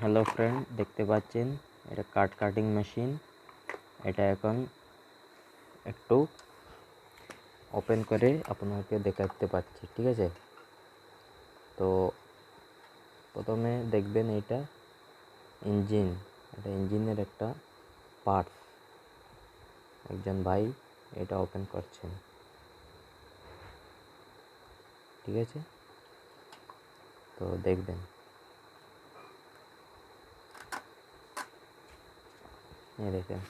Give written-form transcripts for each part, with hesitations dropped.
Hello friend, দেখতে পাচ্ছেন এটা কাটিং মেশিন। এটা এখন একটু ওপেন করে আপনাকে দেখাতে পাচ্ছি, ঠিক আছে? তো প্রথমে দেখবেন এটা ইঞ্জিনের একটা পার্টস। একজন ভাই এটা ওপেন করছেন, ঠিক আছে? তো দেখবেন দেখেন,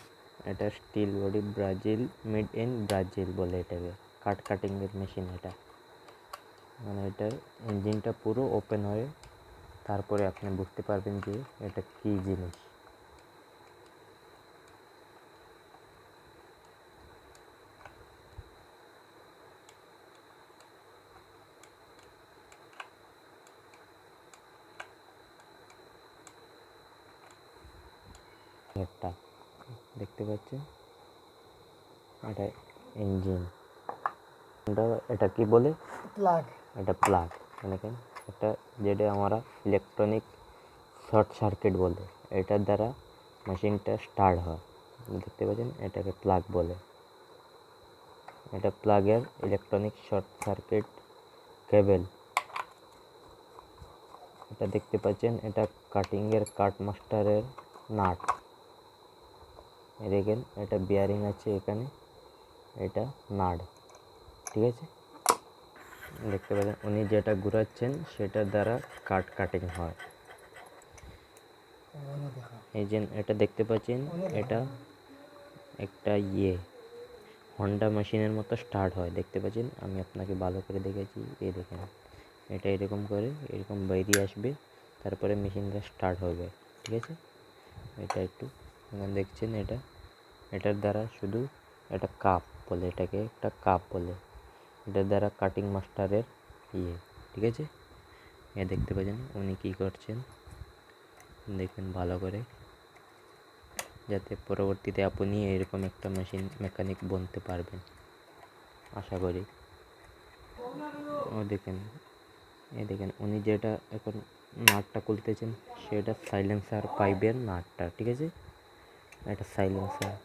এটা steel body Brazil, made in Brazil বলে এটাকে। কাটিংয়ের মেশিন এটা, মানে এটার ইঞ্জিনটা পুরো ওপেন হয়ে তারপরে আপনি বুঝতে পারবেন যে এটা কী জিনিস। একটা দেখতে পাচ্ছেন, এটা ইঞ্জিন। এটা কি বলে? প্লাগ। এটা প্লাগ। দেখেন, এটা যেটা আমরা ইলেকট্রনিক শর্ট সার্কিট বলে, এটার দ্বারা মেশিনটা স্টার্ট হয়। দেখতে পাচ্ছেন, এটাকে প্লাগ বলে। এটা প্লাগের ইলেকট্রনিক শর্ট সার্কিট কেবল। এটা দেখতে পাচ্ছেন, এটা কাটিংয়ের কাট মাস্টারের নাট। দেখেন, এটা বিয়ারিং আছে এখানে, এটা নাট, ঠিক আছে? দেখতে পাচ্ছেন উনি যেটা ঘুরাচ্ছেন সেটার দ্বারা কাটিং হয়। এই যে এটা দেখতে পাচ্ছেন, এটা একটা হন্ডা মেশিনের মতো স্টার্ট হয়। দেখতে পাচ্ছেন, আমি আপনাকে ভালো করে দেখেছি। এই দেখেন, এটা এরকম করে এরকম বেরিয়ে আসবে, তারপরে মেশিনটা স্টার্ট হবে, ঠিক আছে? এটা একটু দেখছেন, এটার দ্বারা শুধু এটা কাপ বলে, এটাকে একটা কাপ বলে। এটার দ্বারা কাটিং মাস্টারের ঠিক আছে? দেখতে পাচ্ছেন উনি কী করছেন, দেখবেন ভালো করে, যাতে পরবর্তীতে আপনি এরকম একটা মেকানিক বনতে পারবেন, আশা করি। দেখেন উনি যেটা এখন নাটটা খুলতেছেন সেটা সাইলেন্সার পাইপের নাটটা, ঠিক আছে? এটা সাইলেন্সার।